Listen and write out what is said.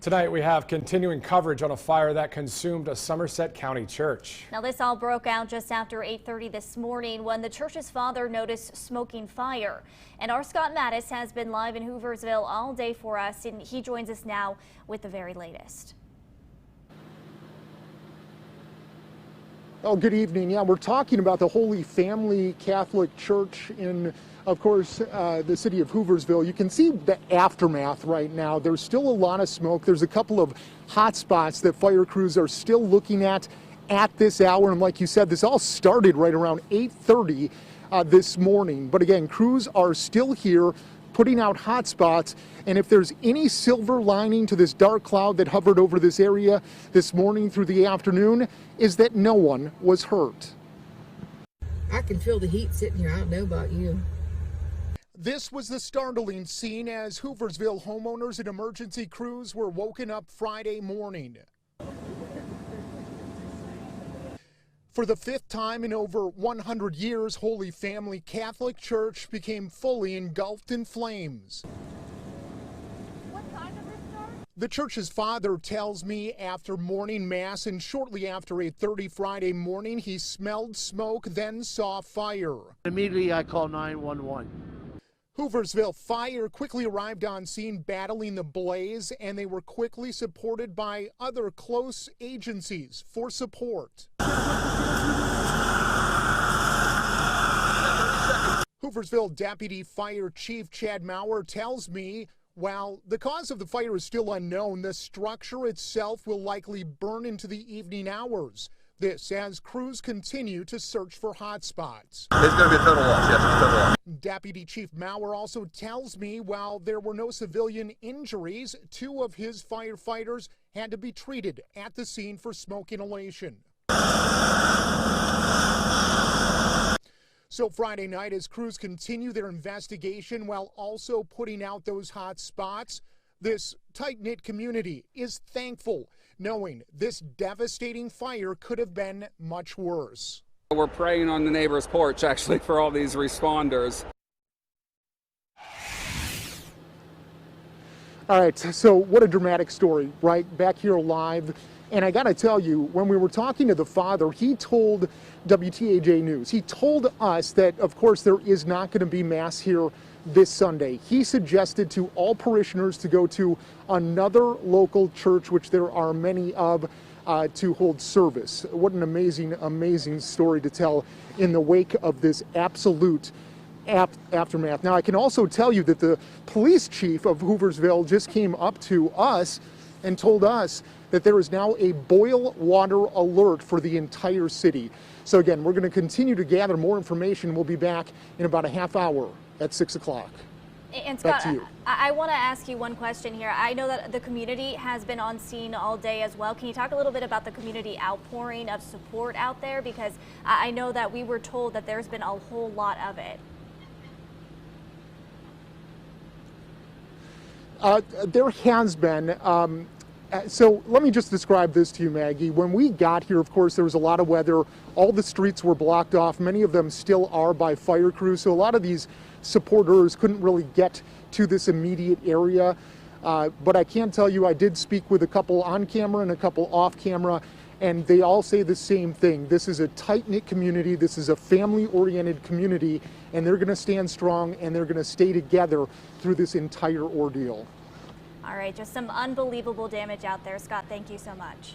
Tonight we have continuing coverage on a fire that consumed a Somerset County church. Now this all broke out just after 8:30 this morning when the church's father noticed smoking fire. And our Scott Mattis has been live in Hooversville all day for us, and he joins us now with the very latest. Oh, good evening. Yeah, we're talking about the Holy Family Catholic Church in, of course, the city of Hooversville. You can see the aftermath right now. There's still a lot of smoke. There's a couple of hot spots that fire crews are still looking at this hour. And like you said, this all started right around 8:30 this morning. But again, crews are still here putting out hot spots. And if there's any silver lining to this dark cloud that hovered over this area this morning through the afternoon, is that no one was hurt. I can feel the heat sitting here. I don't know about you. This was the startling scene as Hooversville homeowners and emergency crews were woken up Friday morning. For the fifth time in over 100 years, Holy Family Catholic Church became fully engulfed in flames. What time did this start? The church's father tells me after morning mass and shortly after 8:30 Friday morning, he smelled smoke, then saw fire. Immediately I called 911. Hooversville Fire quickly arrived on scene battling the blaze, and they were quickly supported by other close agencies for support. Hooversville Deputy Fire Chief Chad Maurer tells me while the cause of the fire is still unknown, the structure itself will likely burn into the evening hours. This as crews continue to search for hot spots. It's going to be a total loss, yes, a total loss. Deputy Chief Maurer also tells me while there were no civilian injuries, 2 of his firefighters had to be treated at the scene for smoke inhalation. So Friday night, as crews continue their investigation while also putting out those hot spots, this tight-knit community is thankful, knowing this devastating fire could have been much worse. We're praying on the neighbor's porch, actually, for all these responders. All right, so what a dramatic story, right? Back here live. And I got to tell you, when we were talking to the father, he told WTAJ News, he told us that, of course, there is not going to be mass here this Sunday. He suggested to all parishioners to go to another local church, which there are many of, to hold service. What an amazing, amazing story to tell in the wake of this absolute aftermath. Now, I can also tell you that the police chief of Hooversville just came up to us and told us that there is now a boil water alert for the entire city. So again, we're going to continue to gather more information. We'll be back in about a half hour at 6 o'clock. And Scott, I want to ask you one question here. I know that the community has been on scene all day as well. Can you talk a little bit about the community outpouring of support out there? Because I know that we were told that there's been a whole lot of it. There has been. So let me just describe this to you, Maggie. When we got here, of course, there was a lot of weather. All the streets were blocked off. Many of them still are by fire crews. So a lot of these supporters couldn't really get to this immediate area. But I can tell you, I did speak with a couple on camera and a couple off camera, and they all say the same thing. This is a tight-knit community. This is a family-oriented community, and they're going to stand strong and they're going to stay together through this entire ordeal. All right, just some unbelievable damage out there. Scott, thank you so much.